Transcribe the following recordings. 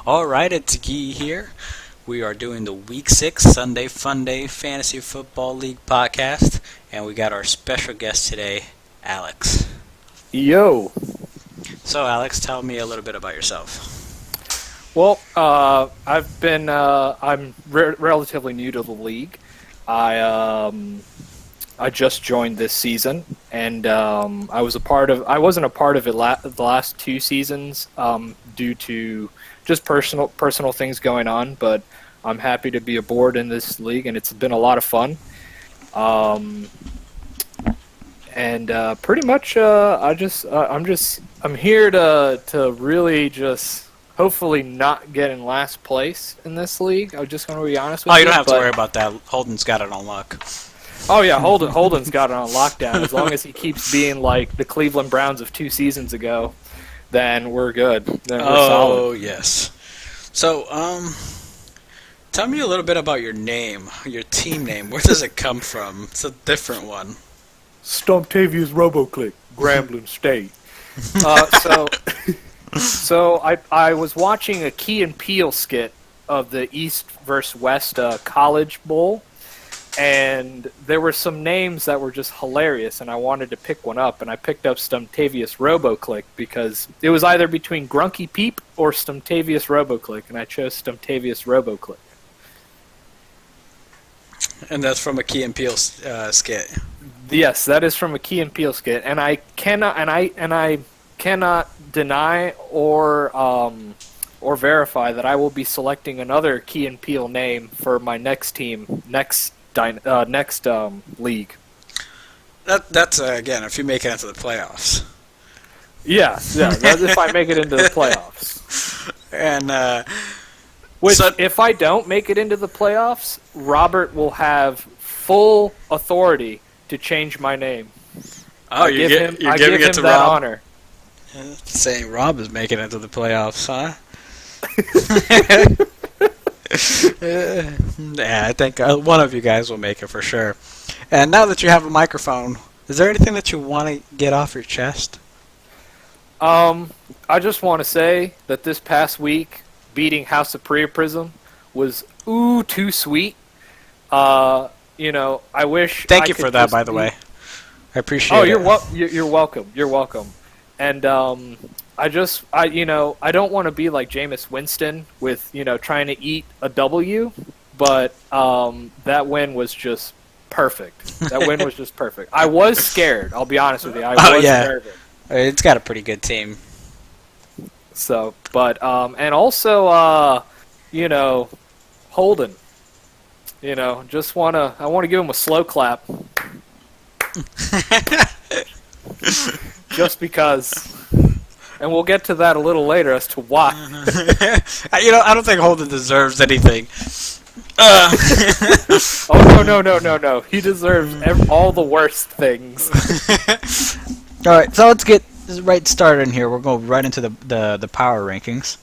All right, it's Guy here. We are doing the Week 6 Sunday Funday Fantasy Football League podcast, and we got our special guest today, Alex. Yo. So, Alex, tell me a little bit about yourself. Well, I'm relatively new to the league. I just joined this season, and I wasn't a part of it the last two seasons due to just personal things going on. But I'm happy to be aboard in this league, and it's been a lot of fun. Pretty much, I'm here to really just hopefully not get in last place in this league. I'm just going to be honest with you. You don't have to worry about that. Holden's got it on lock. Oh yeah, Holden's got it on lockdown. As long as he keeps being like the Cleveland Browns of 2 seasons ago, then we're good. Then we're solid. Oh yes. So, tell me a little bit about your name, your team name. Where does it come from? It's a different one. Stumptavia's RoboClick, Grambling State. So I was watching a Key and Peele skit of the East versus West College Bowl, and there were some names that were just hilarious, and I wanted to pick one up, and I picked up Stumptavia's RoboClick because it was either between Grunky Peep or Stumptavia's RoboClick, and I chose Stumptavia's RoboClick. And that's from a Key and Peele skit. Yes, that is from a Key and Peele skit, and I cannot deny or verify that I will be selecting another Key and Peele name for my next team next league. That's again if you make it into the playoffs. Yeah, that's if I make it into the playoffs. And if I don't make it into the playoffs, Robert will have full authority to change my name. Oh, you're giving it to that Rob? honor. Saying Rob is making it to the playoffs, huh? Yeah, I think one of you guys will make it for sure. And now that you have a microphone, is there anything that you want to get off your chest? I just want to say that this past week, beating House of Priapism was too sweet. I wish. Thank you for that, by the way. I appreciate it. You're welcome. You're welcome. And I don't want to be like Jameis Winston with trying to eat a W, but that win was just perfect. That win was just perfect. I was scared. I'll be honest with you. I was nervous. It's got a pretty good team. So, but and also Holden. I want to give him a slow clap. Just because. And we'll get to that a little later as to why. I don't think Holden deserves anything. Oh, no. He deserves all the worst things. All right, so let's get right started in here. We're going right into the power rankings.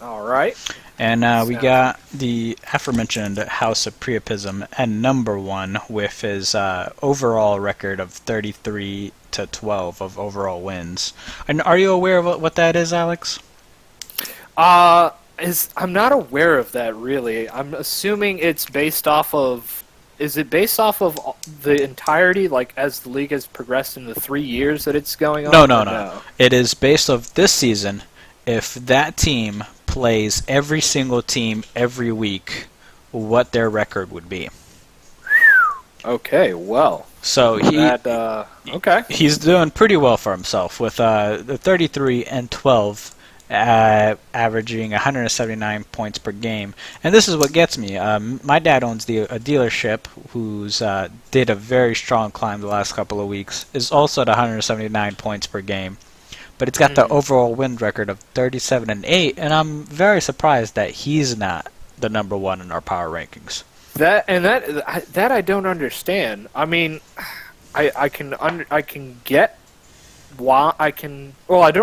All right. And we got the aforementioned House of Priapism at number 1 with his overall record of 33-12 of overall wins. And are you aware of what that is, Alex? I'm not aware of that really. I'm assuming it's based off of. Is it based off of the entirety, like as the league has progressed in the 3 years that it's going on? No. It is based off this season. If that team plays every single team every week, what their record would be. Okay, well. So he's doing pretty well for himself with the 33-12, averaging 179 points per game. And this is what gets me. My dad owns a dealership who's did a very strong climb the last couple of weeks. Is also at 179 points per game. But it's got the overall win record of 37-8, and I'm very surprised that he's not the number 1 in our power rankings. That I don't understand. I mean, I can get why I don't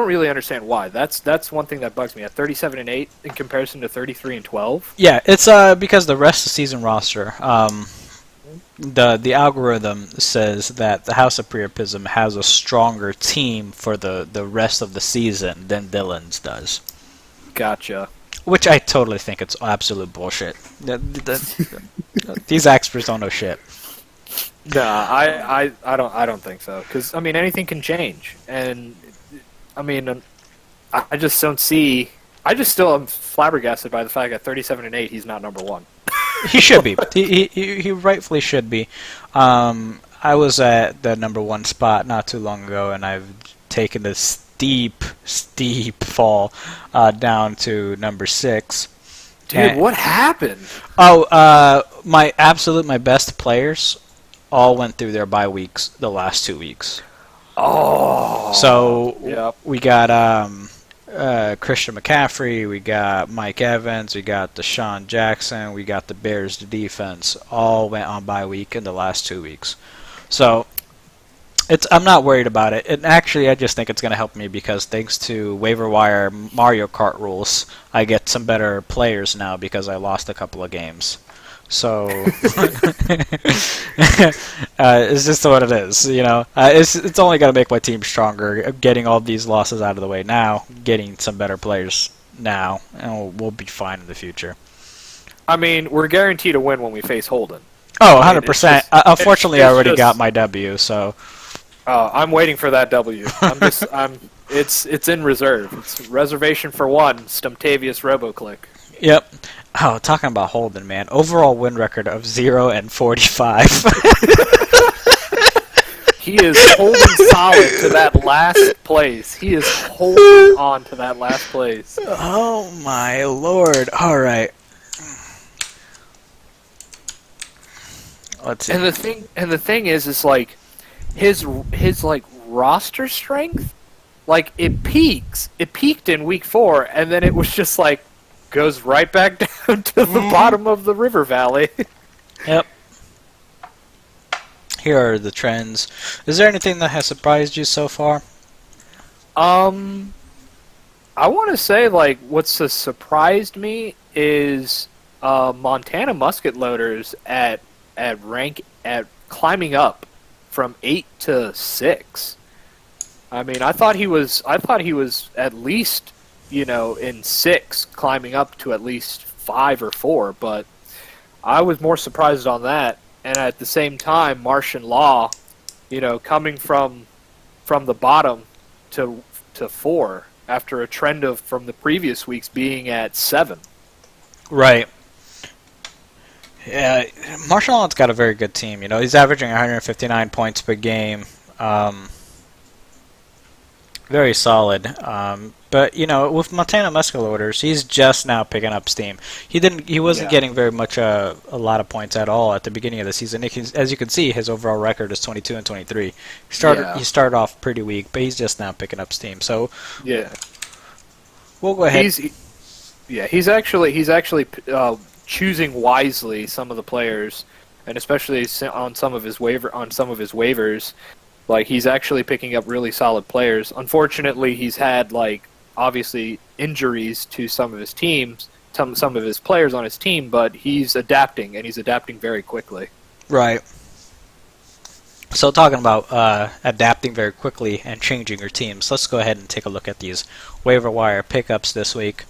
really understand why. That's one thing that bugs me. At 37-8 in comparison to 33-12. Yeah, it's because the rest of the season roster. The algorithm says that the House of Priapism has a stronger team for the rest of the season than Dylan's does. Gotcha. Which I totally think it's absolute bullshit. These experts don't know shit. Nah, I don't think so. Because I mean, anything can change, and I mean, I just don't see. I just still am flabbergasted by the fact that 37-8, he's not number one. He should be. He rightfully should be. I was at the number one spot not too long ago, and I've taken a steep fall down to number 6. Dude, what happened? Oh, my best players all went through their bye weeks the last 2 weeks. Oh. So yep. we got Christian McCaffrey, we got Mike Evans, we got Deshaun Jackson, we got the Bears defense. All went on bye week in the last 2 weeks. So I'm not worried about it. And actually, I just think it's going to help me because thanks to waiver wire Mario Kart rules, I get some better players now because I lost a couple of games. So it's just what it is, you know. It's only going to make my team stronger. Getting all these losses out of the way now, getting some better players now, and we'll be fine in the future. I mean, we're guaranteed to win when we face Holden. Oh, 100%. Unfortunately, I already got my W, so. I'm waiting for that W. It's in reserve. It's reservation for one. Stumtavius RoboClick. Yep. Oh, talking about Holden, man. Overall win record of 0-45. He is holding solid to that last place. He is holding on to that last place. Oh my lord! All right. Let's see. And the thing is like his like roster strength, like it peaks. It peaked in week 4, and then it was just like goes right back down to the bottom of the river valley. Yep. Here are the trends. Is there anything that has surprised you so far? I want to say like what's surprised me is Montana musket loaders at climbing up from 8 to 6. I mean, I thought he was at least, you know, in 6, climbing up to at least 5 or 4, but I was more surprised on that. And at the same time, Martian Law, you know, coming from the bottom to 4 after a trend of from the previous weeks being at 7. Right. Yeah, Martial Law's got a very good team. You know, he's averaging 159 points per game. Very solid. But you know, with Montana Musculoaders, he's just now picking up steam. He wasn't getting very much a lot of points at all at the beginning of the season. As you can see, his overall record is 22-23. He started off pretty weak, but he's just now picking up steam. So yeah, we'll go ahead. He's actually choosing wisely some of the players, and especially on some of his waivers. Like, he's actually picking up really solid players. Unfortunately, he's had, like, obviously injuries to some of his teams, some of his players on his team, but he's adapting, and he's adapting very quickly. Right. So talking about adapting very quickly and changing your teams, let's go ahead and take a look at these waiver wire pickups this week.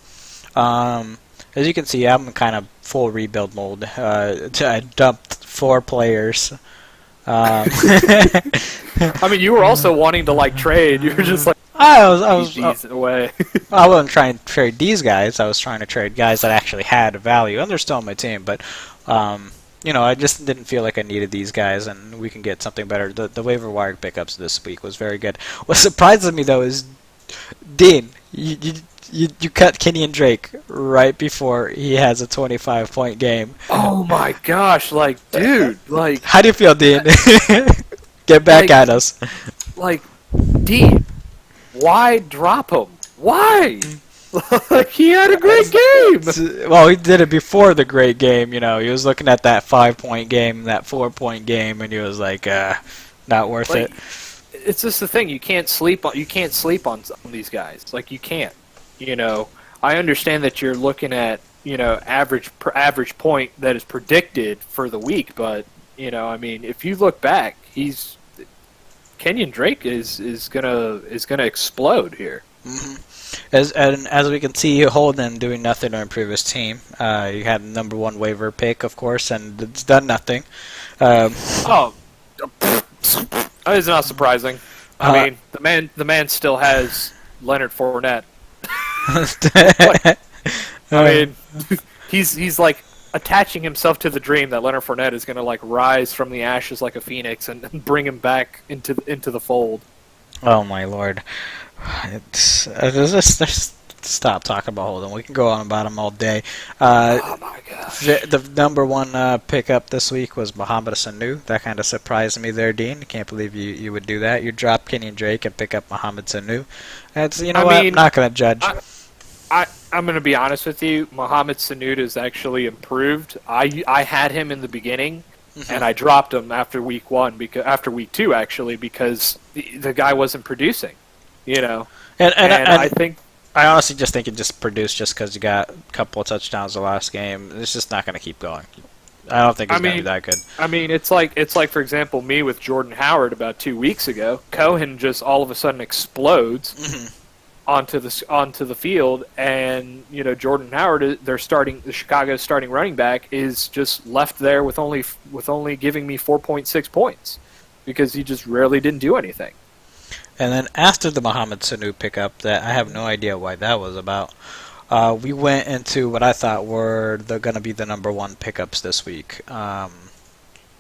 As you can see, I'm in kind of full rebuild mode. I dumped 4 players. I mean, you were also wanting to like trade. You were just like, I was away. I wasn't trying to trade these guys. I was trying to trade guys that actually had value, and they're still on my team. But you know, I just didn't feel like I needed these guys, and we can get something better. The waiver wire pickups this week was very good. What surprises me though is Dean. You cut Kenyon Drake right before he has a 25-point game. Oh my gosh, like, dude, like... How do you feel, Dean? Get back at us. Like, Dean, why drop him? Why? Like, he had a great game! Well, he did it before the great game, you know. He was looking at that 5-point game, that 4-point game, and he was like, not worth it. It's just the thing, you can't sleep on these guys. Like, you can't. You know, I understand that you're looking at, you know, average point that is predicted for the week, but, you know, I mean, if you look back, Kenyon Drake is gonna explode here. Mm-hmm. As we can see, Holden doing nothing to improve his team. You had number one waiver pick, of course, and it's done nothing. Oh, it's not surprising. I mean, the man still has Leonard Fournette. I mean, he's like attaching himself to the dream that Leonard Fournette is going to like rise from the ashes like a phoenix and bring him back into the fold. Oh my lord! Just stop talking about Holden. We can go on about him all day. Oh my gosh! The number one pickup this week was Mohamed Sanu. That kind of surprised me there, Dean. I can't believe you would do that. You drop Kenyon Drake and pick up Mohamed Sanu. That's I'm not going to judge. I'm going to be honest with you. Mohamed Sanu has actually improved. I had him in the beginning, and I dropped him after week week 2 actually, because the guy wasn't producing. And I honestly just think it just produced just because you got a couple of touchdowns the last game. It's just not going to keep going. I don't think it's going to be that good. I mean, it's like for example, me with Jordan Howard about 2 weeks ago. Cohen just all of a sudden explodes onto the field, and Jordan Howard, the Chicago's starting running back, is just left there with only giving me 4.6 points because he just really didn't do anything. And then after the Mohamed Sanu pickup, that I have no idea why that was about, we went into what I thought were going to be the number one pickups this week,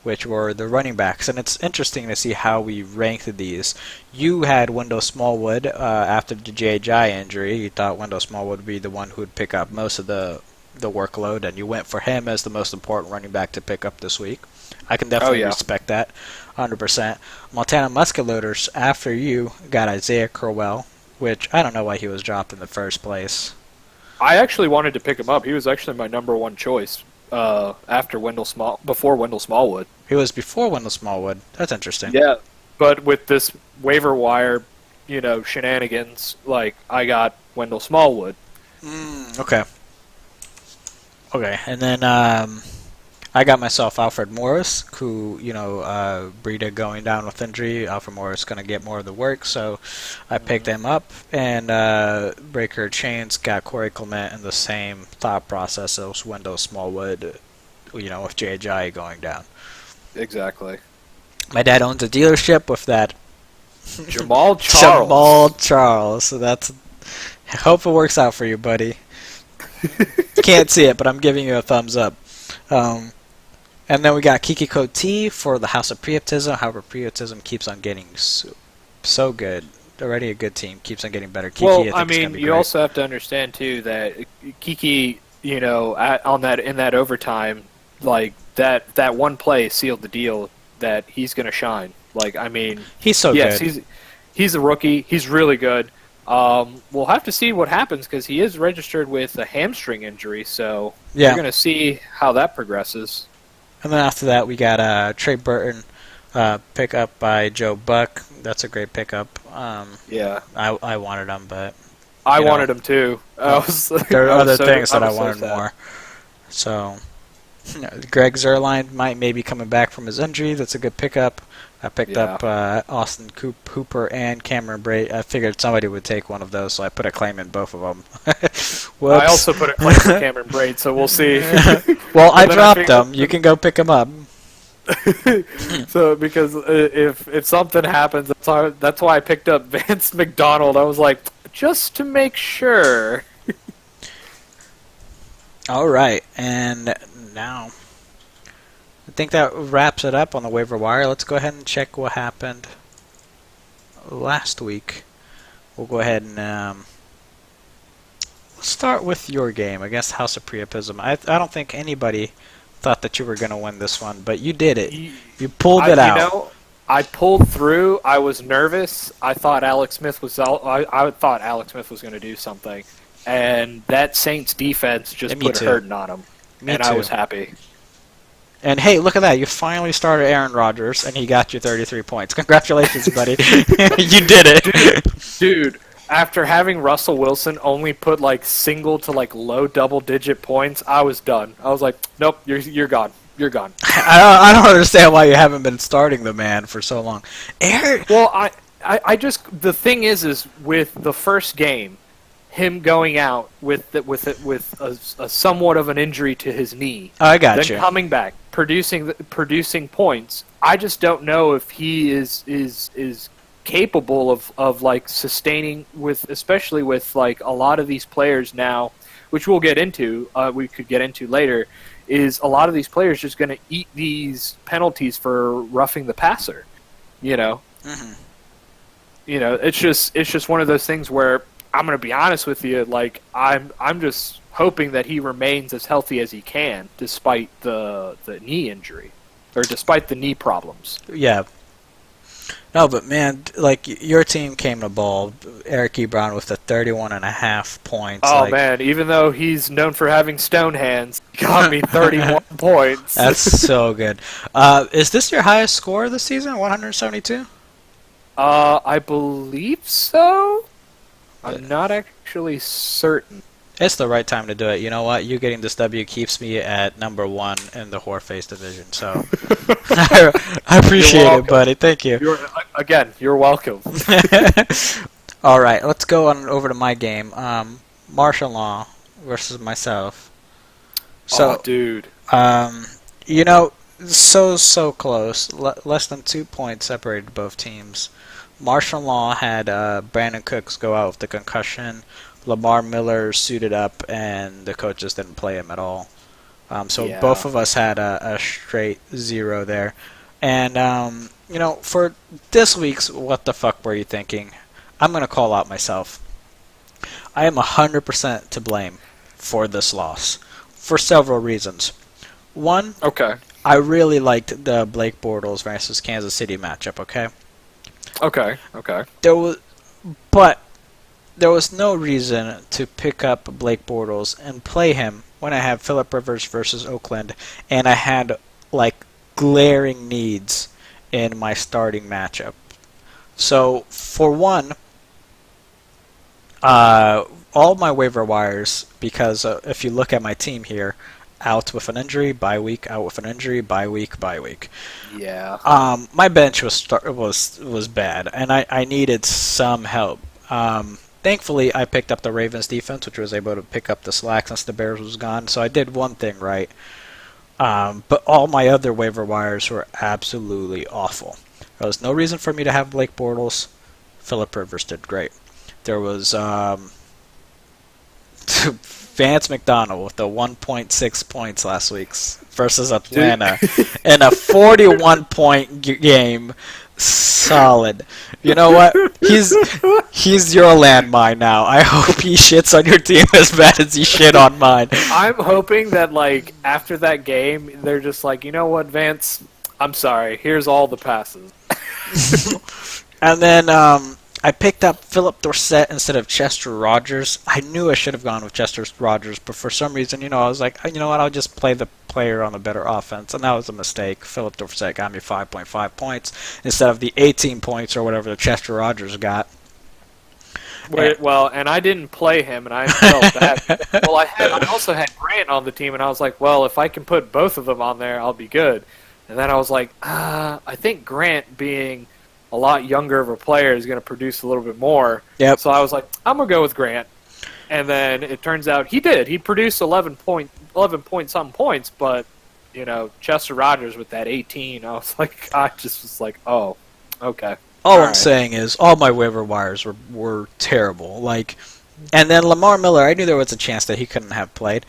which were the running backs. And it's interesting to see how we ranked these. You had Wendell Smallwood after the J.J. injury. You thought Wendell Smallwood would be the one who would pick up most of the workload, and you went for him as the most important running back to pick up this week. I can definitely respect that, 100%. Montana Muskeloaders, after you, got Isaiah Crowell, which I don't know why he was dropped in the first place. I actually wanted to pick him up. He was actually my number one choice before Wendell Smallwood. He was before Wendell Smallwood. That's interesting. Yeah, but with this waiver wire, shenanigans, like I got Wendell Smallwood. Okay, and then I got myself Alfred Morris, who, Breida going down with injury. Alfred Morris going to get more of the work, so I picked him up. And Breaker Chains got Corey Clement in the same thought process as Wendell Smallwood, with J.J. going down. Exactly. My dad owns a dealership with that Jamal Charles. Jamal Charles. So I hope it works out for you, buddy. Can't see it, but I'm giving you a thumbs up. And then we got Kiki Coty for the House of Priapism. However, Priapism keeps on getting so good. Already a good team, keeps on getting better. Kiki, I mean, you also have to understand too that Kiki, in that overtime, like that one play sealed the deal that he's going to shine. Like, I mean, he's so good. Yes, he's a rookie. He's really good. We'll have to see what happens because he is registered with a hamstring injury, so we're going to see how that progresses. And then after that, we got Trey Burton pick up by Joe Buck. That's a great pickup. I wanted him, but I wanted him too. There are other things that I wanted more. So Greg Zuerlein might maybe coming back from his injury. That's a good pickup. I picked up Austin Hooper and Cameron Brate. I figured somebody would take one of those, so I put a claim in both of them. I also put a claim in Cameron Brate, so we'll see. Well, I dropped them. You can go pick them up. So, because if something happens, that's why I picked up Vance McDonald. I was like, just to make sure. All right, and now I think that wraps it up on the waiver wire. Let's go ahead and check what happened last week. We'll go ahead and let's start with your game against House of Priapism. I don't think anybody thought that you were going to win this one, but you did it. You pulled it out. I pulled through. I was nervous. I thought Alex Smith was I thought Alex Smith was going to do something, and that Saints defense just put a hurting on him, I was happy. And hey, look at that! You finally started Aaron Rodgers, and he got you 33 points. Congratulations, buddy! You did it, dude. After having Russell Wilson only put like single to like low double-digit points, I was done. I was like, nope, you're gone. You're gone. I don't understand why you haven't been starting the man for so long. Aaron. Well, I just the thing is with the first game, him going out with a somewhat of an injury to his knee, I got then you. coming back, producing points. I just don't know if he is capable of like sustaining with, especially with like a lot of these players now, which we'll get into. We could get into later. Is a lot of these players just going to eat these penalties for roughing the passer? You know. Mm-hmm. You know, it's just one of those things where I'm going to be honest with you. Like I'm just hoping that he remains as healthy as he can, despite the knee injury, or despite the knee problems. Yeah. No, but man, like your team came to ball. Eric Ebron with the 31.5 points. Oh like, man, even though he's known for having stone hands, he got me 31 points. That's so good. Is this your highest score this season? 172? I believe so. I'm not actually certain. It's the right time to do it. You know what? You getting this W keeps me at number 1 in the Whoreface division. So I appreciate it, buddy. Thank you. You're welcome. All right, let's go on over to my game. Martial Law versus myself. So, dude. You know, so close. Less than 2 points separated both teams. Martial Law had Brandon Cooks go out with the concussion. Lamar Miller suited up, and the coaches didn't play him at all. So both of us had a straight 0 there. And, you know, for this week's What the Fuck Were You Thinking, I'm going to call out myself. I am 100% to blame for this loss for several reasons. One, I really liked the Blake Bortles versus Kansas City matchup, okay? Okay. But there was no reason to pick up Blake Bortles and play him when I have Phillip Rivers versus Oakland, and I had like glaring needs in my starting matchup. So for one, all my waiver wires, because if you look at my team here, out with an injury, bye week, out with an injury, bye week, bye week. Yeah. My bench was bad, and I needed some help. Thankfully, I picked up the Ravens defense, which was able to pick up the slack since the Bears was gone. So I did one thing right. But all my other waiver wires were absolutely awful. There was no reason for me to have Blake Bortles. Phillip Rivers did great. There was Vance McDonald with the 1.6 points last week versus Atlanta in a 41-point game. Solid. You know what? He's your landmine now. I hope he shits on your team as bad as he shit on mine. I'm hoping that like after that game, they're just like, you know what, Vance? I'm sorry. Here's all the passes. And then I picked up Philip Dorsett instead of Chester Rogers. I knew I should have gone with Chester Rogers, but for some reason, you know, I was like, you know what, I'll just play the player on the better offense, and that was a mistake. Philip Dorsett got me 5.5 points instead of the 18 points or whatever the Chester Rogers got. Well, and I didn't play him, and I felt bad. Well, I also had Grant on the team, and I was like, well, if I can put both of them on there, I'll be good. And then I was like, I think Grant being a lot younger of a player is going to produce a little bit more. Yep. So I was like, I'm going to go with Grant. And then it turns out he did. He produced 11 point something points, but, you know, Chester Rogers with that 18, I just was like, oh, okay. All I'm saying is all my waiver wires were terrible. Like, and then Lamar Miller, I knew there was a chance that he couldn't have played.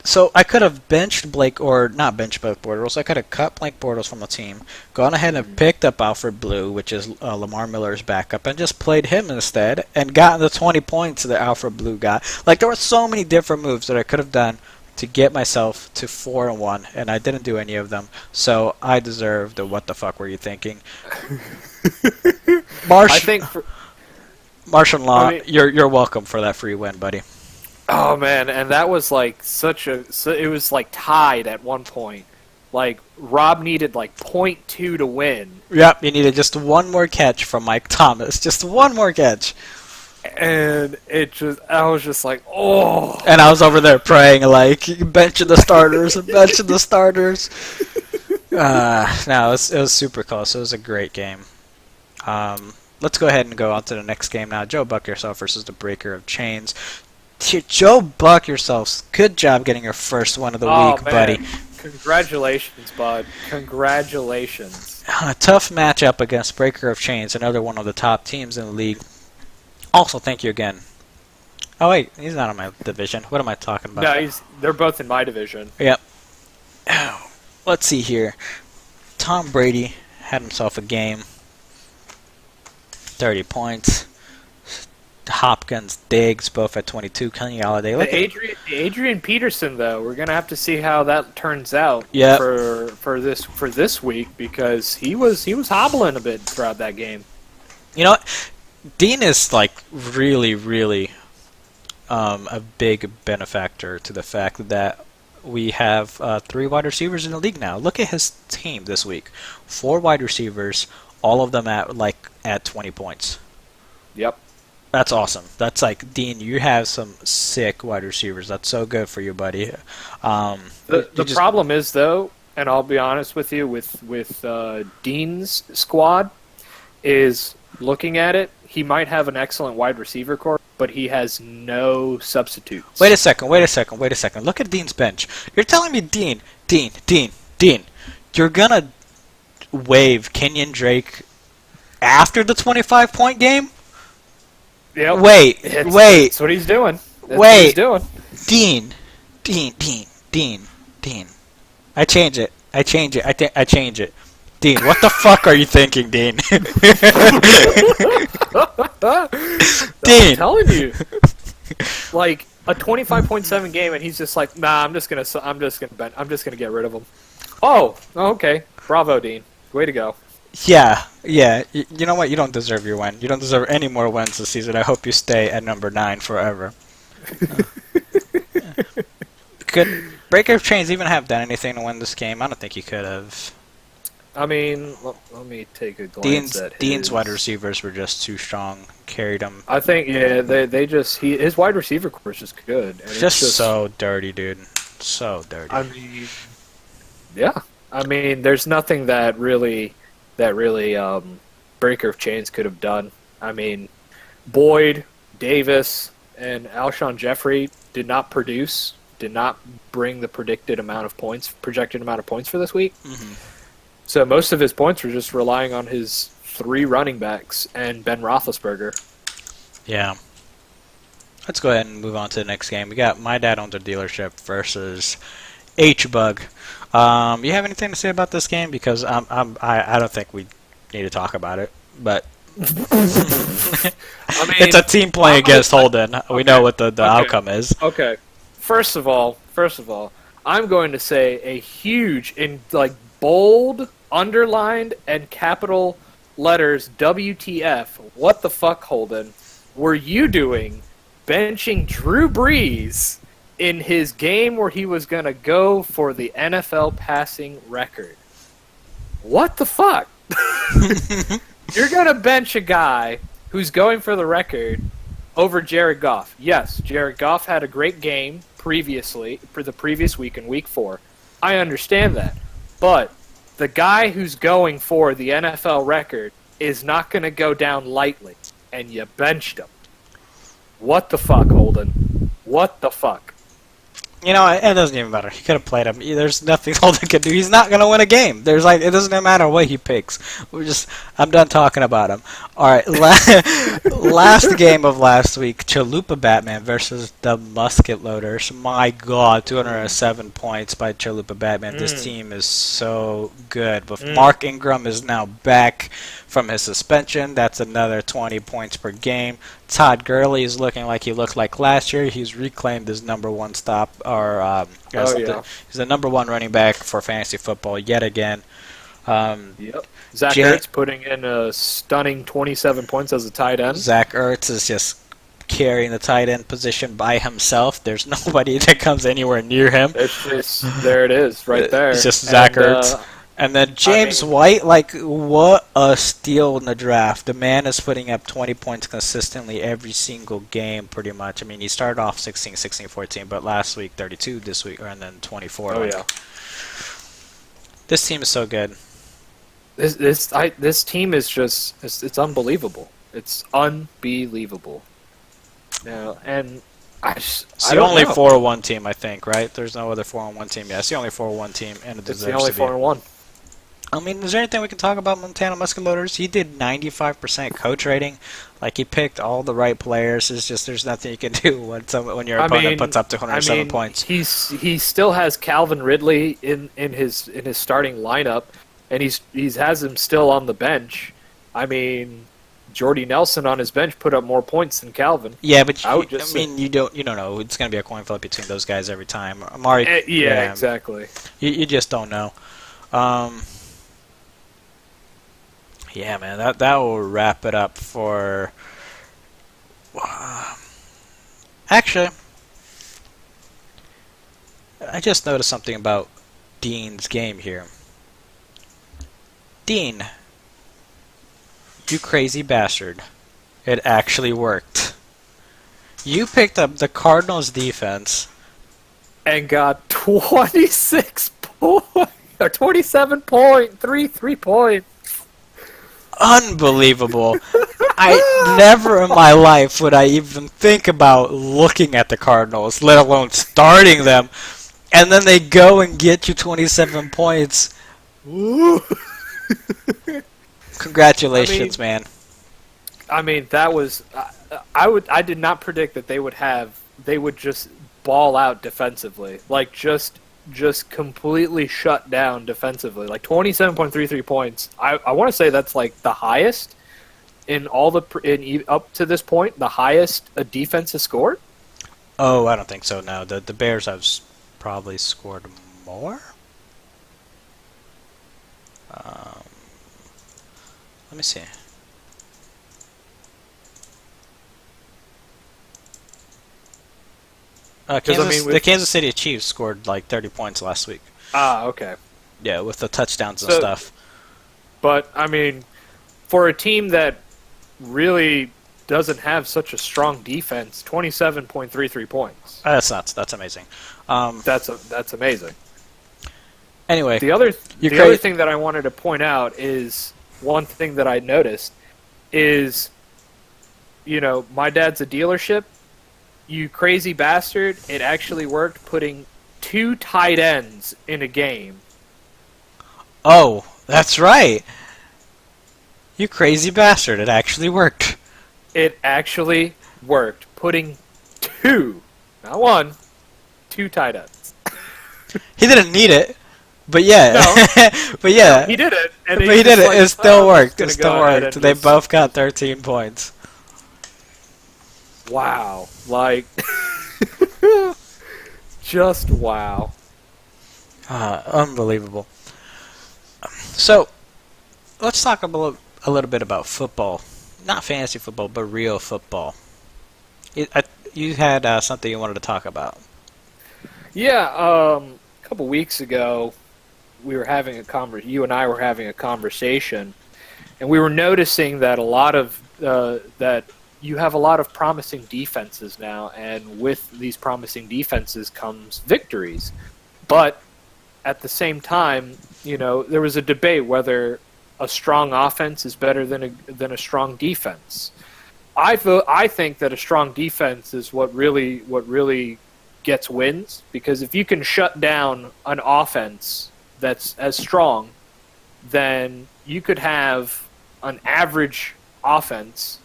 So I could have benched Blake, or not benched Blake Bortles. I could have cut Blake Bortles from the team, gone ahead and picked up Alfred Blue, which is Lamar Miller's backup, and just played him instead, and gotten the 20 points that Alfred Blue got. Like, there were so many different moves that I could have done to get myself to 4-1, and I didn't do any of them. So I deserve the what the fuck were you thinking? Martial Law, you're welcome for that free win, buddy. Oh man, and that was like it was like tied at one point. Like Rob needed like 0.2 to win. Yep, you needed just one more catch from Mike Thomas, just one more catch. And I was just like, oh. And I was over there praying, like, benching the starters, benching the starters. No, it was super close. It was a great game. let's go ahead and go on to the next game now. Joe Buck Yourself versus the Breaker of Chains. Joe Buck Yourself, good job getting your first one of the week, man. buddy. Congratulations, bud. Congratulations. A tough matchup against Breaker of Chains, another one of the top teams in the league. Also, thank you again. Oh wait, he's not in my division. What am I talking about? No, they're both in my division. Yep. Let's see here. Tom Brady had himself a game. 30 points. Hopkins, Diggs, both at 22. Kenny Galladay. Adrian Peterson, though, we're gonna have to see how that turns out. Yep. For this week, because he was hobbling a bit throughout that game. You know what? Dean is like really a big benefactor to the fact that we have 3 wide receivers in the league now. Look at his team this week. 4 wide receivers, all of them at 20 points. Yep. That's awesome. That's like, Dean, you have some sick wide receivers. That's so good for you, buddy. The problem is, though, and I'll be honest with you, with Dean's squad, is looking at it, he might have an excellent wide receiver corps, but he has no substitutes. Wait a second. Look at Dean's bench. You're telling me Dean, you're going to waive Kenyon Drake after the 25-point game? Yep. Wait. That's what he's doing. That's what he's doing. Dean. I change it. Dean, what the fuck are you thinking, Dean? Dean. I'm telling you. Like a 25.7 game, and he's just like, nah, I'm just gonna get rid of him. Oh, okay. Bravo, Dean. Way to go. Yeah. You know what? You don't deserve your win. You don't deserve any more wins this season. I hope you stay at number 9 forever. Could Breaker of Chains even have done anything to win this game? I don't think he could have. I mean, let me take a glance at Dean's wide receivers were just too strong. Carried him. I think, yeah, his wide receiver core is just good. And just so dirty, dude. So dirty. I mean, yeah. I mean, there's nothing that really Breaker of Chains could have done. I mean, Boyd, Davis, and Alshon Jeffrey did not bring the projected amount of points for this week. Mm-hmm. So most of his points were just relying on his 3 running backs and Ben Roethlisberger. Yeah. Let's go ahead and move on to the next game. We got My Dad Owns a Dealership versus H-Bug. You have anything to say about this game? Because I don't think we need to talk about it. But I mean, it's a team playing against Holden. We know what the outcome is. Okay. First of all, I'm going to say a huge, in like bold, underlined, and capital letters, WTF. What the fuck, Holden? Were you doing benching Drew Brees in his game where he was going to go for the NFL passing record? What the fuck? You're going to bench a guy who's going for the record over Jared Goff. Yes, Jared Goff had a great game previously, for the previous week in week 4. I understand that. But the guy who's going for the NFL record is not going to go down lightly, and you benched him. What the fuck, Holden? What the fuck? You know, it doesn't even matter. He could have played him. There's nothing Holden can do. He's not going to win a game. It doesn't matter what he picks. I'm done talking about him. All right, last game of last week, Chalupa Batman versus the Musket Loaders. My God, 207 points by Chalupa Batman. This team is so good. With Mark Ingram is now back from his suspension. That's another 20 points per game. Todd Gurley is looking like he looked like last year. He's reclaimed his number 1 stop, he's the number 1 running back for fantasy football yet again. Yep. Zach Ertz putting in a stunning 27 points as a tight end. Zach Ertz is just carrying the tight end position by himself. There's nobody that comes anywhere near him. There it is, right there. It's just Zach Ertz. And then James White, what a steal in the draft. The man is putting up 20 points consistently every single game, pretty much. I mean, he started off 16, 14, but last week 32, this week, and then 24. Oh, yeah. This team is so good. This team is just it's unbelievable. It's unbelievable. And It's I the don't only know. 401 team, I think, right? There's no other 401 team. Yeah, it's the only 401 team, and it It's the deserves only to be. 4-1. I mean, is there anything we can talk about Montana Muskeloaders? He did 95% coach rating. Like, he picked all the right players. It's just there's nothing you can do when your opponent puts up 207 points. He still has Calvin Ridley in his starting lineup, and he's has him still on the bench. I mean, Jordy Nelson on his bench put up more points than Calvin. Yeah, but you don't know. It's going to be a coin flip between those guys every time. Amari, yeah, exactly. You just don't know. Yeah, man, that will wrap it up for. Actually, I just noticed something about Dean's game here. Dean, you crazy bastard. It actually worked. You picked up the Cardinals defense And got 26 points or 27.33 points. unbelievable. I never in my life would I even think about looking at the Cardinals, let alone starting them. And then they go and get you 27 points. Congratulations, man. I mean, that was I did not predict that they would just ball out defensively. Like just completely shut down defensively. Like 27.33 points. I want to say that's like the highest in all up to this point, the highest a defense has scored. Oh, I don't think so. No, the Bears have probably scored more. Let me see. The Kansas City Chiefs scored like 30 points last week. Ah, okay. Yeah, with the touchdowns and stuff. But I mean, for a team that really doesn't have such a strong defense, 27.33 points. That's nuts. That's amazing. That's amazing. Anyway, the other thing that I wanted to point out is one thing that I noticed is, my dad's a dealership. You crazy bastard! It actually worked putting 2 tight ends in a game. Oh, that's right. You crazy bastard! It actually worked. It actually worked putting 2, not 1, 2 tight ends. He didn't need it. But yeah, no, but yeah, he did it. And but he did it. Like, it still worked. It still worked. They both got 13 points. Wow! Like, just wow! Unbelievable. So, let's talk a little bit about football. Not fantasy football, but real football. You had something you wanted to talk about. Yeah, a couple weeks ago, you and I were having a conversation, and we were noticing that that you have a lot of promising defenses now, and with these promising defenses comes victories. But at the same time, there was a debate whether a strong offense is better than a strong defense. I think that a strong defense is what really gets wins, because if you can shut down an offense that's as strong, then you could have an average offense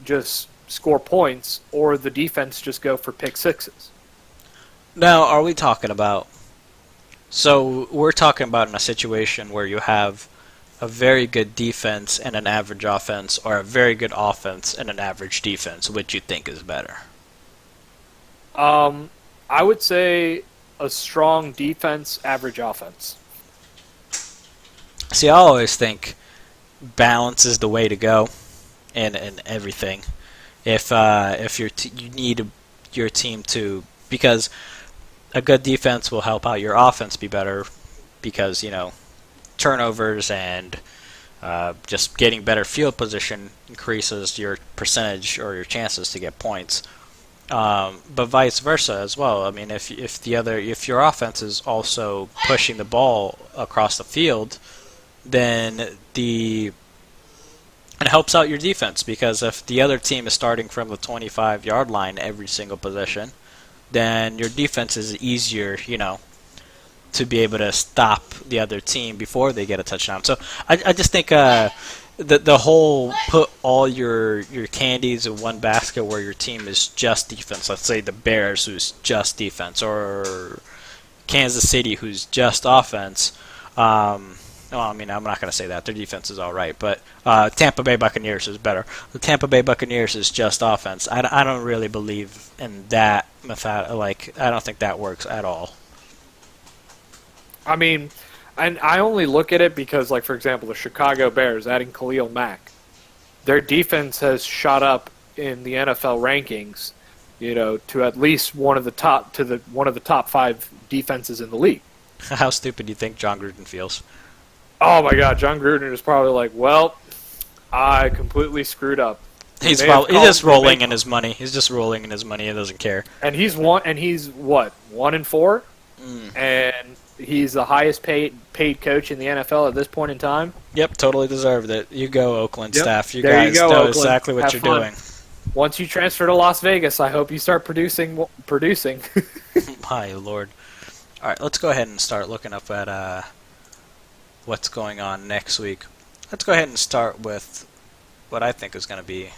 just score points, or the defense just go for pick sixes. Now, are we talking about... So, we're talking about in a situation where you have a very good defense and an average offense, or a very good offense and an average defense. Which you think is better? I would say a strong defense, average offense. See, I always think balance is the way to go in everything. If you need your team to, because a good defense will help out your offense be better, because turnovers and just getting better field position increases your percentage or your chances to get points. But vice versa as well. I mean, if your offense is also pushing the ball across the field, then it helps out your defense, because if the other team is starting from the 25-yard line every single possession, then your defense is easier, to be able to stop the other team before they get a touchdown. So I just think the whole put all your candies in one basket where your team is just defense. Let's say the Bears, who's just defense, or Kansas City, who's just offense. Well, I mean, I'm not going to say that. Their defense is all right, but Tampa Bay Buccaneers is better. The Tampa Bay Buccaneers is just offense. I don't really believe in that method. Like, I don't think that works at all. I mean, and I only look at it because, like, for example, the Chicago Bears adding Khalil Mack, their defense has shot up in the NFL rankings, to at least one of the top 5 defenses in the league. How stupid do you think John Gruden feels? Oh my God, John Gruden is probably like, well, I completely screwed up. He's just rolling in his money. He's just rolling in his money. He doesn't care. And he's what, 1-4, and he's the highest paid coach in the NFL at this point in time. Yep, totally deserved it. You go, Oakland staff. You there guys you go, know Oakland. exactly what Have you're fun. doing. Once you transfer to Las Vegas, I hope you start producing. My Lord. All right, let's go ahead and start looking up at what's going on next week. Let's go ahead and start with what I think is going to be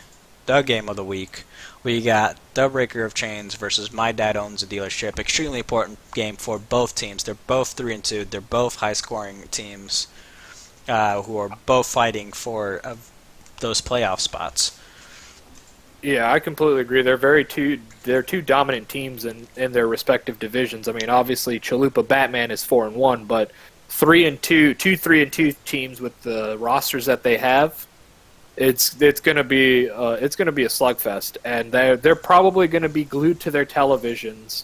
the game of the week. We got the Breaker of Chains versus My Dad Owns a Dealership. Extremely important game for both teams. They're both 3-2. They're both high-scoring teams who are both fighting for those playoff spots. Yeah, I completely agree. They're two dominant teams in their respective divisions. I mean, obviously Chalupa Batman is 4-1, but 3-2 teams with the rosters that they have, it's gonna be a slugfest, and they're probably gonna be glued to their televisions,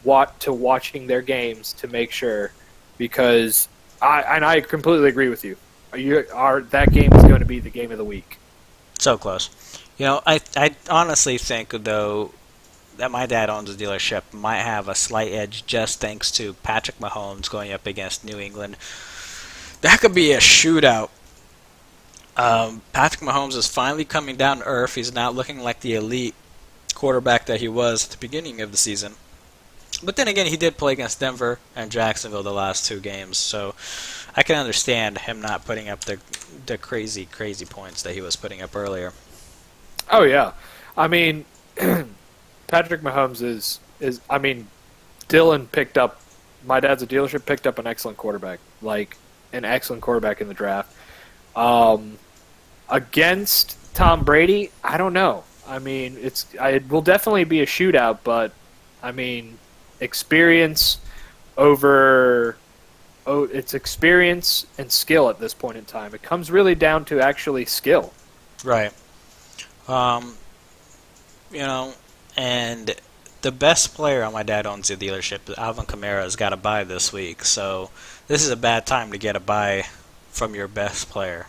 watching their games to make sure, because I completely agree with you. That game is going to be the game of the week. So close. I honestly think, though, that My Dad Owns a Dealership might have a slight edge just thanks to Patrick Mahomes going up against New England. That could be a shootout. Patrick Mahomes is finally coming down to earth. He's not looking like the elite quarterback that he was at the beginning of the season. But then again, he did play against Denver and Jacksonville the last 2 games, so I can understand him not putting up the crazy points that he was putting up earlier. Oh yeah, I mean, Patrick Mahomes is Dylan picked up. My Dad's a Dealership picked up an excellent quarterback, like an excellent quarterback in the draft. Against Tom Brady, I don't know. I mean, it will definitely be a shootout, but I mean, experience it's experience and skill at this point in time. It comes really down to actually skill. Right. And the best player on My Dad Owns a Dealership, Alvin Kamara, has got a bye this week, so this is a bad time to get a bye from your best player.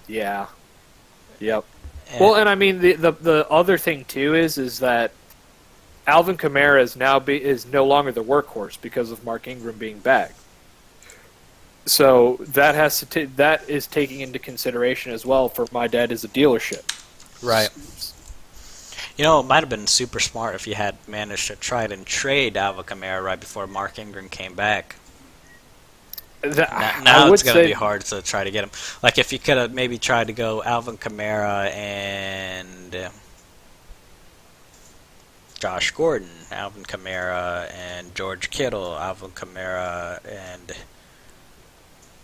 Yeah. Yep. And I mean the other thing too is that Alvin Kamara is no longer the workhorse because of Mark Ingram being back. So that that is taking into consideration as well for My Dad as a Dealership. Right. It might have been super smart if you had managed to try and trade Alvin Kamara right before Mark Ingram came back. Now it's going to be hard to try to get him. Like, if you could have maybe tried to go Alvin Kamara and Josh Gordon, Alvin Kamara and George Kittle, Alvin Kamara and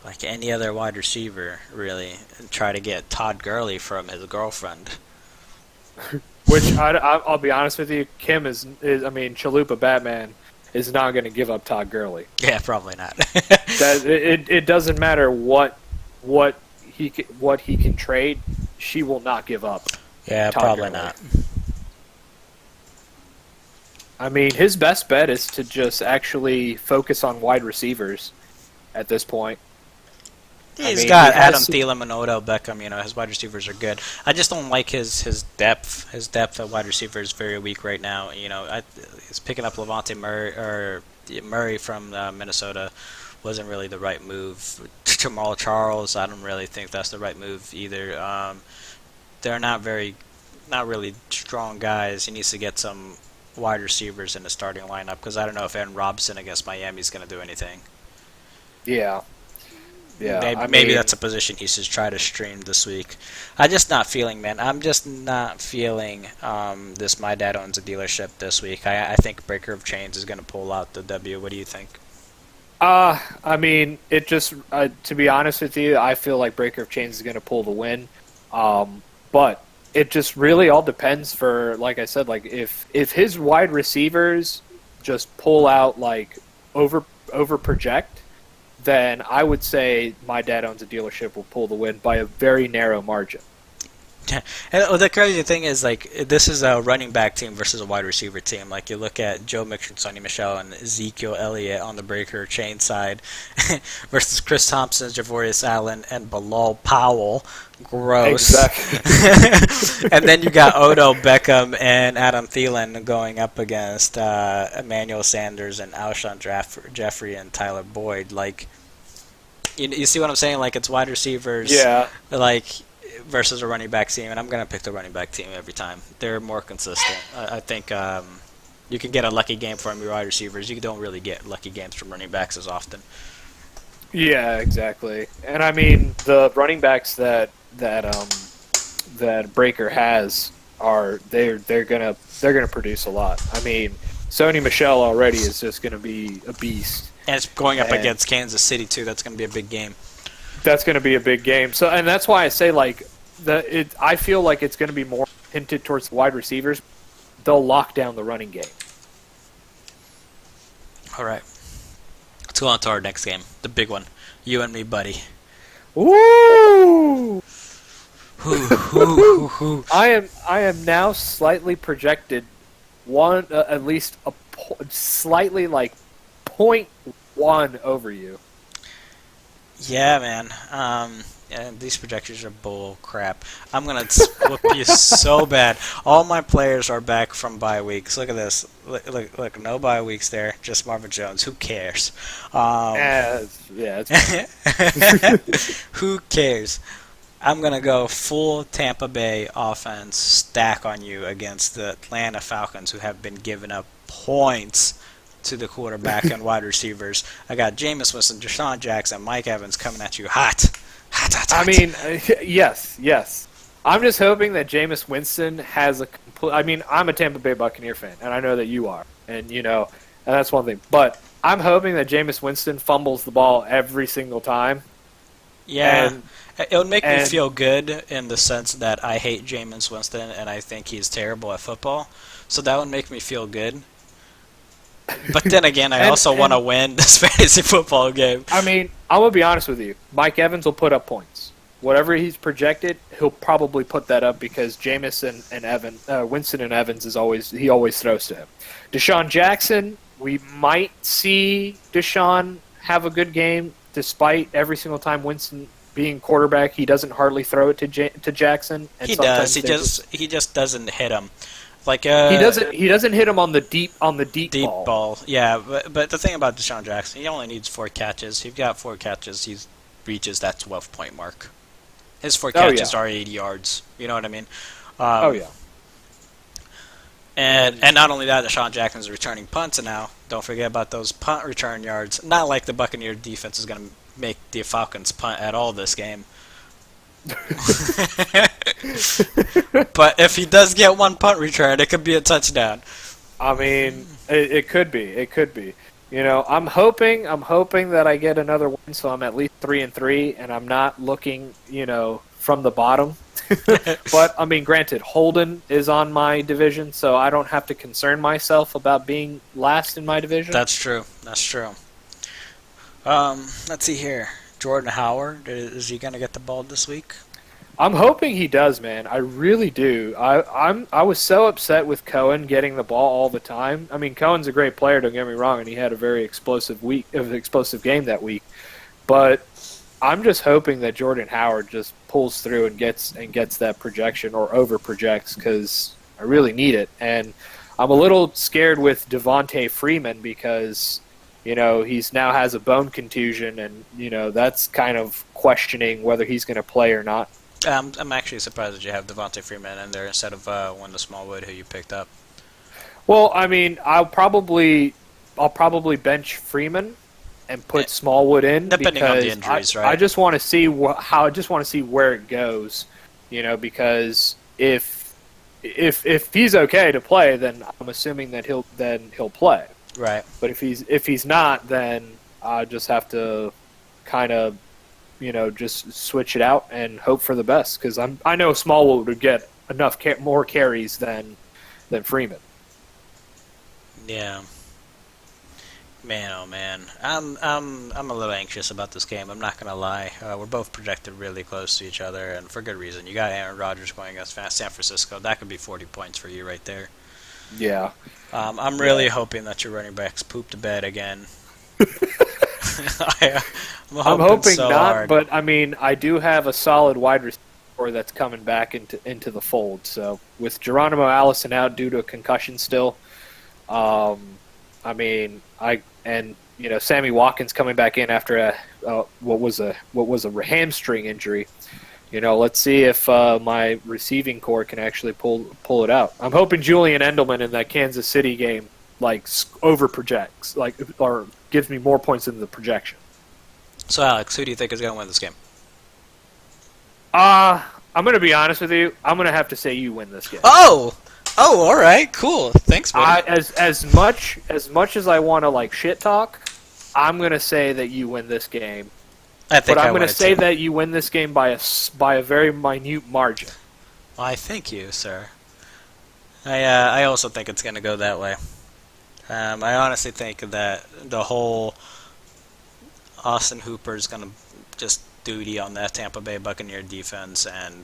like any other wide receiver, really, and try to get Todd Gurley from his girlfriend. Which I'll be honest with you, Kim Chalupa Batman is not going to give up Todd Gurley. Yeah, probably not. It doesn't matter what he can trade. She will not give up. Yeah, Todd probably Gurley. not. I mean, his best bet is to just actually focus on wide receivers at this point. He's got Adam Thielen and Odell Beckham. His wide receivers are good. I just don't like his depth. His depth at wide receiver is very weak right now. He's picking up Levante Murray from Minnesota, wasn't really the right move. Jamal Charles, I don't really think that's the right move either. They're not really strong guys. He needs to get some wide receivers in the starting lineup because I don't know if Aaron Robinson against Miami is going to do anything. Yeah. Yeah. Maybe that's a position he should try to stream this week. I'm just not feeling, man. I'm just not feeling this My Dad Owns a Dealership this week. I think Breaker of Chains is going to pull out the W. What do you think? I mean, it just to be honest with you, I feel like Breaker of Chains is going to pull the win. But it just really all depends for, like I said, like if his wide receivers just pull out like over project, then I would say My Dad Owns a Dealership will pull the win by a very narrow margin. And the crazy thing is, like, this is a running back team versus a wide receiver team. Like, you look at Joe Mixon, Sonny Michel, and Ezekiel Elliott on the Breaker Chain side versus Chris Thompson, Javorius Allen, and Bilal Powell. Gross. Exactly. And then you got Odell Beckham and Adam Thielen going up against Emmanuel Sanders and Alshon Jeffrey and Tyler Boyd. Like, you see what I'm saying? Like, it's wide receivers. Yeah. Like, versus a running back team, and I'm going to pick the running back team every time. They're more consistent. I think you can get a lucky game from your wide receivers. You don't really get lucky games from running backs as often. Yeah, exactly. And I mean, the running backs that Breaker has they're gonna produce a lot. I mean, Sony Michel already is just gonna be a beast. And it's going up against Kansas City too. That's going to be a big game. That's going to be a big game. So, and that's why I say like I feel like it's going to be more hinted towards the wide receivers. They'll lock down the running game. All right, let's go on to our next game, the big one. You and me, buddy. Woo! I am now slightly projected at least slightly like 0.1 over you. Yeah, man. Yeah, these projections are bull crap. I'm gonna whoop you so bad. All my players are back from bye weeks. Look at this. Look, no bye weeks there. Just Marvin Jones. Who cares? It's who cares? I'm gonna go full Tampa Bay offense stack on you against the Atlanta Falcons, who have been giving up points to the quarterback and wide receivers. I got Jameis Winston, Deshaun Jackson, Mike Evans coming at you hot. I mean, yes. I'm just hoping that Jameis Winston has a complete... I mean, I'm a Tampa Bay Buccaneer fan, and I know that you are. And, and that's one thing. But I'm hoping that Jameis Winston fumbles the ball every single time. Yeah. It would make me feel good in the sense that I hate Jameis Winston, and I think he's terrible at football. So that would make me feel good. But then again, I also want to win this fantasy football game. I mean, I'm going to be honest with you. Mike Evans will put up points. Whatever he's projected, he'll probably put that up because Jameis and Winston and Evans he always throws to him. Deshaun Jackson, we might see Deshaun have a good game despite every single time Winston being quarterback, he doesn't hardly throw it to Jackson. And he does. He just doesn't hit him. Like he doesn't hit him on the deep ball. Yeah, but the thing about Deshaun Jackson, he only needs 4 catches. He's got 4 catches, he reaches that 12-point mark. His 4 catches are 80 yards. You know what I mean? And not only that, Deshaun Jackson's returning punts now. Don't forget about those punt return yards. Not like the Buccaneer defense is going to make the Falcons punt at all this game. But if he does get 1 punt return, it could be a touchdown. I mean, it could be. It could be. I'm hoping that I get another win, so I'm at least 3-3, and I'm not looking, from the bottom. But I mean, granted, Holden is on my division, so I don't have to concern myself about being last in my division. That's true. Let's see here. Jordan Howard, is he going to get the ball this week? I'm hoping he does, man. I really do. I was so upset with Cohen getting the ball all the time. I mean, Cohen's a great player, don't get me wrong, and he had a very explosive game that week. But I'm just hoping that Jordan Howard just pulls through and gets that projection or over projects because I really need it. And I'm a little scared with Devontae Freeman because he's now has a bone contusion, and that's kind of questioning whether he's going to play or not. I'm actually surprised that you have Devontae Freeman in there instead of Wendell Smallwood, who you picked up. Well, I mean, I'll probably bench Freeman and put Smallwood in, depending on because the injuries, right? I just want to see I just want to see where it goes, because if he's okay to play, then I'm assuming that he'll play. Right. But if he's not, then I just have to kind of just switch it out and hope for the best, because I know Smallwood would get enough more carries than Freeman. Yeah. Man, oh man, I'm a little anxious about this game. I'm not gonna lie. We're both projected really close to each other, and for good reason. You got Aaron Rodgers going against San Francisco. That could be 40 points for you right there. Yeah. I'm really hoping that your running backs poop to bed again. I'm hoping so not, hard. but I mean, I do have a solid wide receiver that's coming back into the fold. So with Geronimo Allison out due to a concussion still, I mean, Sammy Watkins coming back in after what was a hamstring injury. Let's see if my receiving core can actually pull it out. I'm hoping Julian Edelman in that Kansas City game over projects, or gives me more points in the projection. So Alex, who do you think is going to win this game? I'm going to be honest with you. I'm going to have to say you win this game. Oh, all right, cool. Thanks, buddy. As much as I want to shit talk, I'm going to say that you win this game. I'm going to say that you win this game by a very minute margin. Why, thank you, sir. I also think it's going to go that way. I honestly think that the whole Austin Hooper is going to just duty on that Tampa Bay Buccaneer defense, and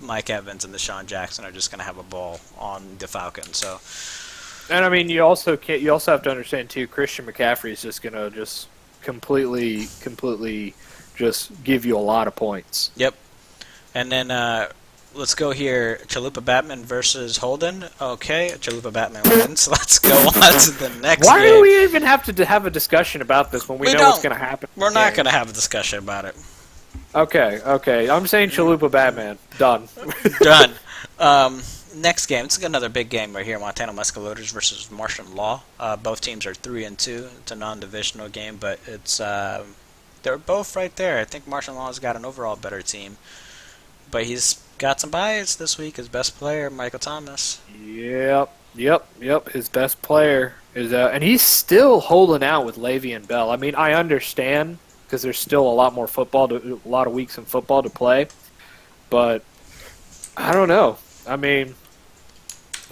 Mike Evans and Deshaun Jackson are just going to have a ball on the Falcons. So, and I mean, you also have to understand too, Christian McCaffrey is just going to just completely just give you a lot of points. Yep. And then let's go here. Chalupa Batman versus Holden. Okay, Chalupa Batman wins. Let's go on to the next Why game. do we even have to have a discussion about this when we know what's going to happen? We're not going to have a discussion about it. Okay. I'm saying Chalupa Batman. Done. Done. Next game. It's another big game right here. Montana Muskeloaders versus Martian Law. Both teams are 3-2. It's a non-divisional game, but it's they're both right there. I think Martian Law's got an overall better team, but he's got some bias this week. His best player, Michael Thomas. Yep. His best player is and he's still holding out with Le'Veon Bell. I mean, I understand, because there's still a lot of weeks in football to play, but I don't know. I mean,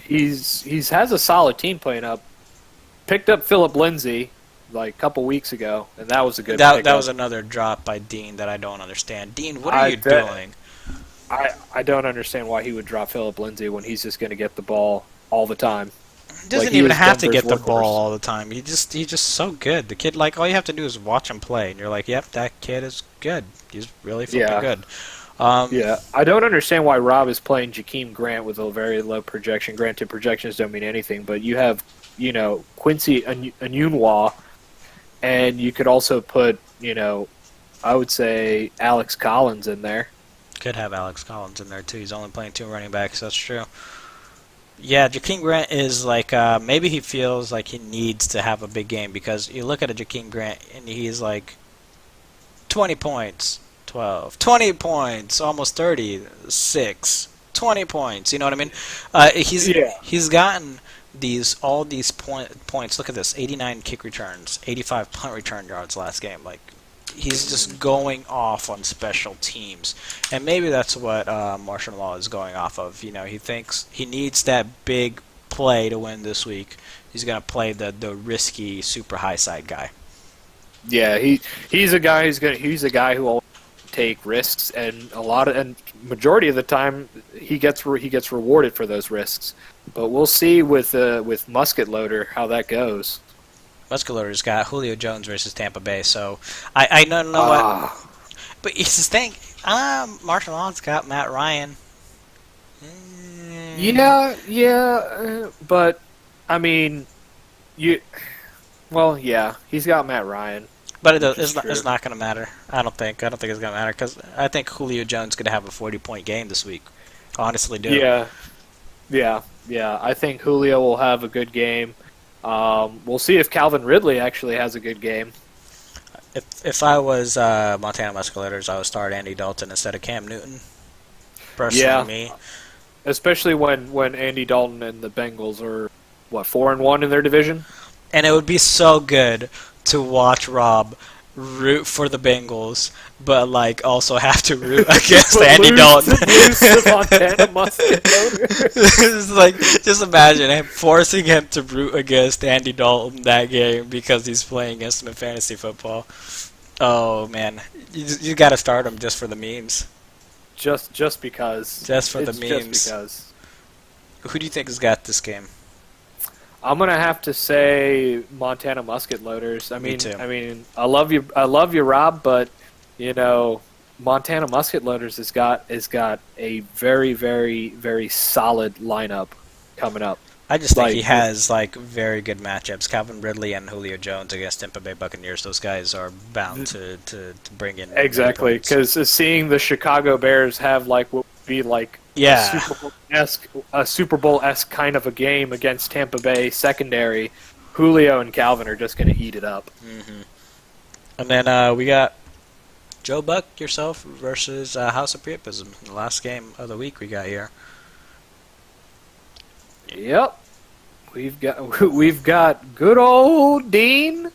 he's has a solid team playing up. Picked up Philip Lindsay a couple weeks ago, and that was a good pickup. That was another drop by Dean that I don't understand. Dean, what are you doing? I don't understand why he would drop Philip Lindsay when he's just going to get the ball all the time. He doesn't even have to get the ball all the time. He's just so good. The kid, all you have to do is watch him play, and you're like, yep, that kid is good. He's really fucking good. I don't understand why Rob is playing Jakeem Grant with a very low projection. Granted, projections don't mean anything, but you have, Quincy Enunwa, and you could also put, I would say Alex Collins in there. Could have Alex Collins in there, too. He's only playing 2 running backs. That's true. Yeah, Jakeem Grant is maybe he feels like he needs to have a big game, because you look at a Jakeem Grant and he's 20 points, 12, 20 points, almost 30, 6, 20 points. You know what I mean? He's gotten all these points. Look at this: 89 kick returns, 85 punt return yards last game. He's just going off on special teams, and maybe that's what Martial Law is going off of. He thinks he needs that big play to win this week. He's gonna play the risky, super high side guy. Yeah, he's a guy who will take risks, and majority of the time he gets rewarded for those risks. But we'll see with Musket Loader how that goes. Muscular's got Julio Jones versus Tampa Bay, so I don't know what. But it's the thing. Martial Law's got Matt Ryan. Yeah, but I mean, Well, yeah, he's got Matt Ryan, But which is it's true. not going to matter. I don't think. I don't think it's going to matter because I think Julio Jones is going to have a 40-point game this week. Honestly, do. Yeah, yeah. I think Julio will have a good game. We'll see if Calvin Ridley actually has a good game. If I was Montana Musculators, I would start Andy Dalton instead of Cam Newton. Personally, Yeah, me. especially when Andy Dalton and the Bengals are what 4-1 in their division. And it would be so good to watch Rob root for the Bengals, but like also have to root against Andy Dalton. Lose to Montana Musket Loader. It's like just imagine him forcing him to root against Andy Dalton that game because he's playing against him in fantasy football. Oh man, you got to start him just for the memes. Just because. Just for the It's memes. Just because. Who do you think has got this game? I'm gonna have to say Montana Musket Loaders. Me too. I love you, Rob, but you know, Montana Musket Loaders has got a very, very, very solid lineup coming up. I just think Like, he has like very good matchups. Calvin Ridley and Julio Jones against Tampa Bay Buccaneers. Those guys are bound to bring in Exactly, points. because seeing the Chicago Bears have like what would be like Yeah. a Super Bowl-esque kind of a game against Tampa Bay secondary, Julio and Calvin are just going to eat it up. hmm And then we got Joe Buck yourself versus House of Priapism. The last game of the week we got here. Yep, we've got good old Dean.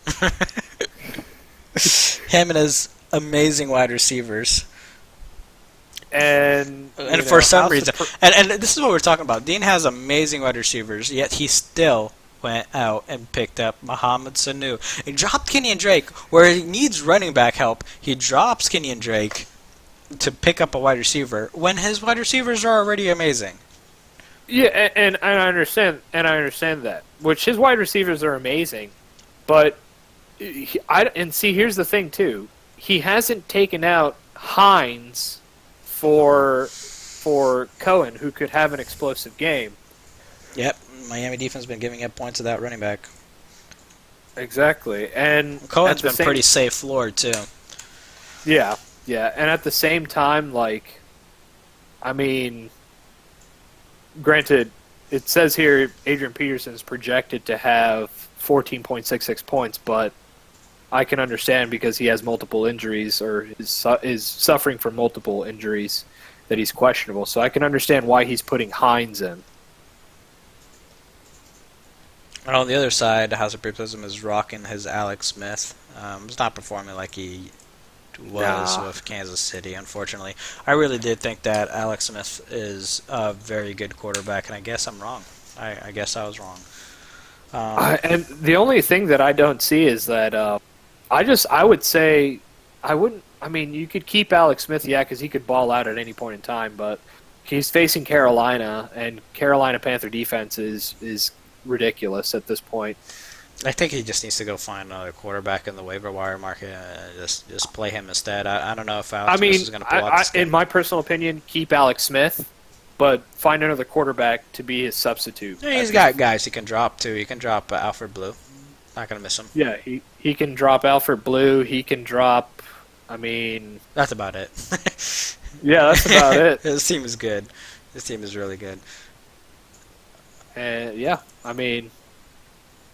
Him and his amazing wide receivers. And For some reason, and this is what we're talking about. Dean has amazing wide receivers, yet he still went out and picked up Mohamed Sanu. He dropped Kenyon Drake where he needs running back help. He drops Kenyon Drake to pick up a wide receiver when his wide receivers are already amazing. yeah, and I understand that. Which his wide receivers are amazing, but here's the thing too. He hasn't taken out Hines for Cohen, who could have an explosive game. Yep, Miami defense has been giving up points to that running back. Exactly, and Cohen's been pretty safe floored too. Yeah, and at the same time, like, I mean, granted, it says here Adrian Peterson is projected to have 14.66 points, but I can understand because he has multiple injuries or is suffering from multiple injuries that he's questionable. So I can understand why he's putting Hines in. And on the other side, House of Priapism is rocking his Alex Smith. He's not performing like he was with Kansas City, unfortunately. I really did think that Alex Smith is a very good quarterback, and I guess I'm wrong. I guess I was wrong. And the only thing that I don't see is that I would say I wouldn't. I mean, you could keep Alex Smith, yeah, because he could ball out at any point in time, but he's facing Carolina, and Carolina Panther defense is ridiculous at this point. I think he just needs to go find another quarterback in the waiver wire market and just play him instead. I don't know if Alex Smith is going to pull out this game. In my personal opinion, keep Alex Smith, but find another quarterback to be his substitute. Yeah, he's got guys he can drop too. He can drop Alfred Blue. Not going to miss him. Yeah, he can drop Alfred Blue. He can drop. I mean, that's about it. Yeah, that's about it. This team is good. This team is really good. And yeah, I mean,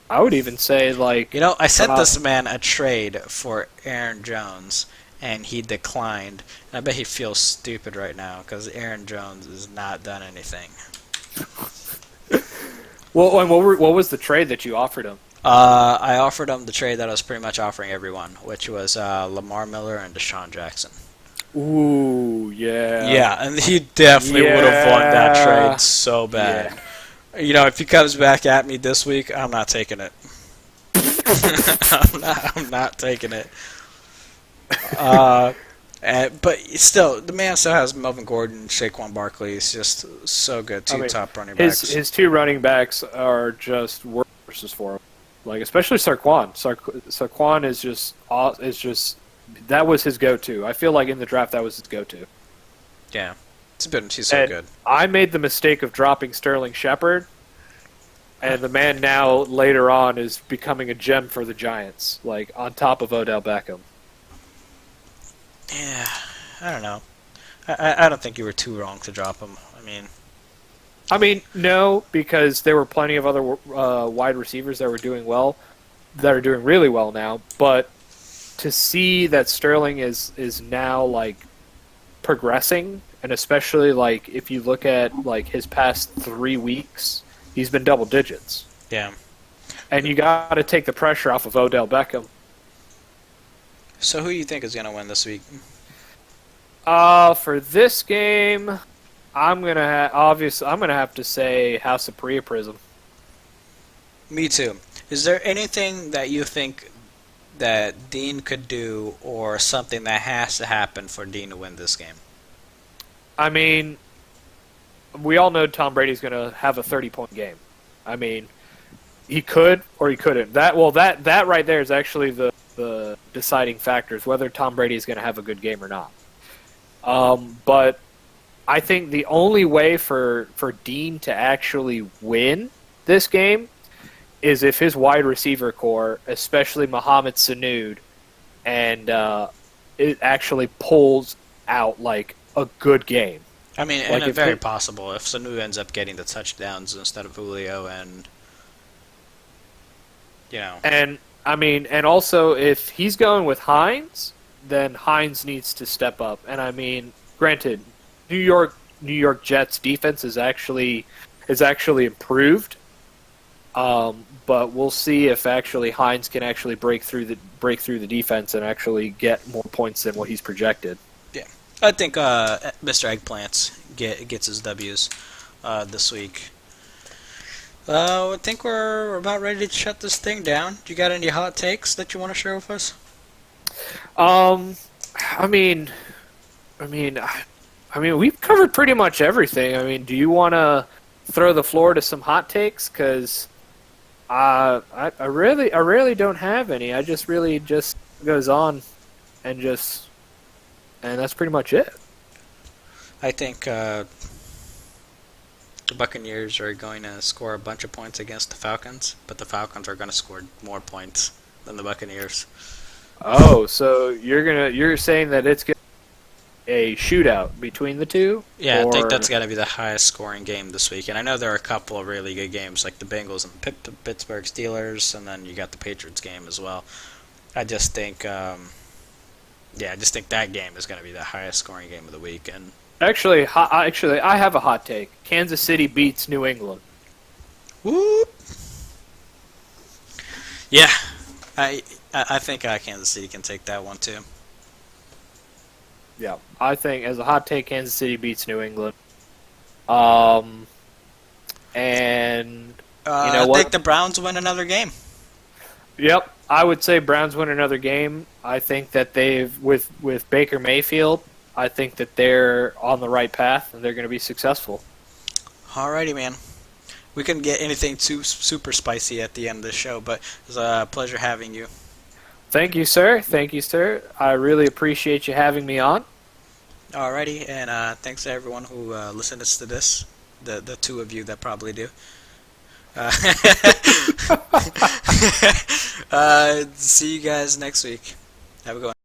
I would even say like I sent this man a trade for Aaron Jones, and he declined. And I bet he feels stupid right now because Aaron Jones has not done anything. Well, and what was the trade that you offered him? I offered him the trade that I was pretty much offering everyone, which was Lamar Miller and Deshaun Jackson. Ooh, yeah. Yeah, and he definitely would have won that trade so bad. Yeah. If he comes back at me this week, I'm not taking it. I'm not taking it. But still, the man still has Melvin Gordon, Saquon Barkley. It's just so good. Two top running backs. His two running backs are just workhorses for him. Like especially Saquon. Saquon is just that was his go-to. I feel like in the draft that was his go-to. Yeah, he's so good. I made the mistake of dropping Sterling Shepard, And the man now later on is becoming a gem for the Giants, like on top of Odell Beckham. Yeah, I don't know. I don't think you were too wrong to drop him. I mean, I mean, no, because there were plenty of other wide receivers that were doing well, that are doing really well now. But to see that Sterling is now like progressing, and especially like if you look at like his past 3 weeks, he's been double digits. yeah. And you got to take the pressure off of Odell Beckham. So who do you think is going to win this week? For this game, I'm gonna have to say House of Priaprism. Me too. Is there anything that you think that Dean could do or something that has to happen for Dean to win this game? I mean, we all know Tom Brady's gonna have a 30-point game. I mean, he could or he couldn't. That right there is actually the deciding factors whether Tom Brady is gonna have a good game or not. But I think the only way for Dean to actually win this game is if his wide receiver core, especially Mohamed Sanu, and it actually pulls out like a good game. I mean, Like and it's if very it- possible if Sanu ends up getting the touchdowns instead of Julio, and you know, And I mean, and also if he's going with Hines, then Hines needs to step up. And I mean, granted, New York Jets defense is actually improved. But we'll see if actually Hines can actually break through the defense and actually get more points than what he's projected. yeah, I think Mr. Eggplants gets his W's this week. I think we're about ready to shut this thing down. Do you got any hot takes that you want to share with us? Um, I mean, we've covered pretty much everything. I mean, do you want to throw the floor to some hot takes? Because I really don't have any. I just really just goes on and that's pretty much it. I think the Buccaneers are going to score a bunch of points against the Falcons, but the Falcons are going to score more points than the Buccaneers. Oh, so you're saying that it's gonna be a shootout between the two? Yeah, I think Or- that's going to be the highest scoring game this week. And I know there are a couple of really good games, like the Bengals and Pittsburgh Steelers, and then you got the Patriots game as well. I just think, I just think that game is going to be the highest scoring game of the week. And Actually, I have a hot take. Kansas City beats New England. whoop, yeah, I think Kansas City can take that one too. Yeah, I think as a hot take, Kansas City beats New England. And you know I what? think the Browns win another game. Yep, I would say Browns win another game. I think that they've with Baker Mayfield. I think that they're on the right path and they're going to be successful. Alrighty, man. We couldn't get anything too super spicy at the end of the show, but it was a pleasure having you. Thank you, sir. Thank you, sir. I really appreciate you having me on. Alrighty, and thanks to everyone who listens to this. The two of you that probably do. See you guys next week. Have a good one.